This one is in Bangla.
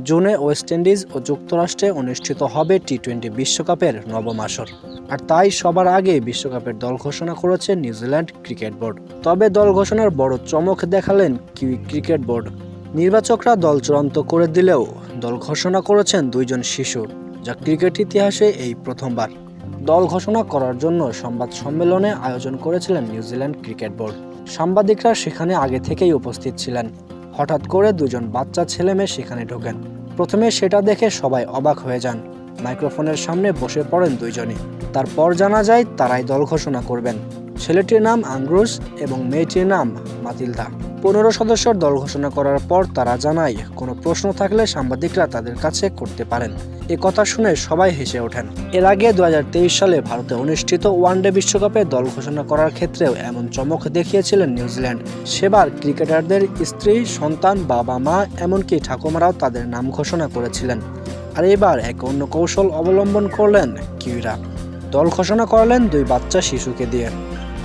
জুনে ওয়েস্ট ইন্ডিজ ও যুক্তরাষ্ট্রে অনুষ্ঠিত হবে টি-20 বিশ্বকাপের নবম আসর। আর তাই সবার আগে বিশ্বকাপের দল ঘোষণা করেছে নিউজিল্যান্ড ক্রিকেট বোর্ড। তবে দল ঘোষণার বড় চমক দেখালেন কিউই ক্রিকেট বোর্ড। নির্বাচকরা দল চূড়ান্ত করে দিলেও দল ঘোষণা করেছেন দুইজন শিশুর, যা ক্রিকেট ইতিহাসে এই প্রথমবার। দল ঘোষণা করার জন্য সংবাদ সম্মেলনে আয়োজন করেছিলেন নিউজিল্যান্ড ক্রিকেট বোর্ড। সাংবাদিকরা সেখানে আগে থেকেই উপস্থিত ছিলেন। হঠাৎ করে দুজন বাচ্চা ছেলেমেয়ে সেখানে ঢোকেন। প্রথমে সেটা দেখে সবাই অবাক হয়ে যান। মাইক্রোফোনের সামনে বসে পড়েন দুইজনই। তারপর জানা যায় তারাই দল ঘোষণা করবেন। ছেলেটির নাম আঙ্গ্রুস এবং মেয়েটির নাম মাতিলদা। 15 সদস্যের দল ঘোষণা করার পর তারা জানায় কোনো প্রশ্ন থাকলে সাংবাদিকরা তাদের কাছে করতে পারেন। এ কথা শুনে সবাই হেসে ওঠেন। এর আগে 2023 সালে ভারতে অনুষ্ঠিত ওয়ানডে বিশ্বকাপে দল ঘোষণা করার ক্ষেত্রেও এমন চমক দেখিয়েছিলেন নিউজিল্যান্ড। সেবার ক্রিকেটারদের স্ত্রী, সন্তান, বাবা মা এমনকি ঠাকুমারাও তাদের নাম ঘোষণা করেছিলেন। আর এবার এক অন্য কৌশল অবলম্বন করলেন কিউইরা। দল ঘোষণা করলেন দুই বাচ্চা শিশুকে দিয়ে।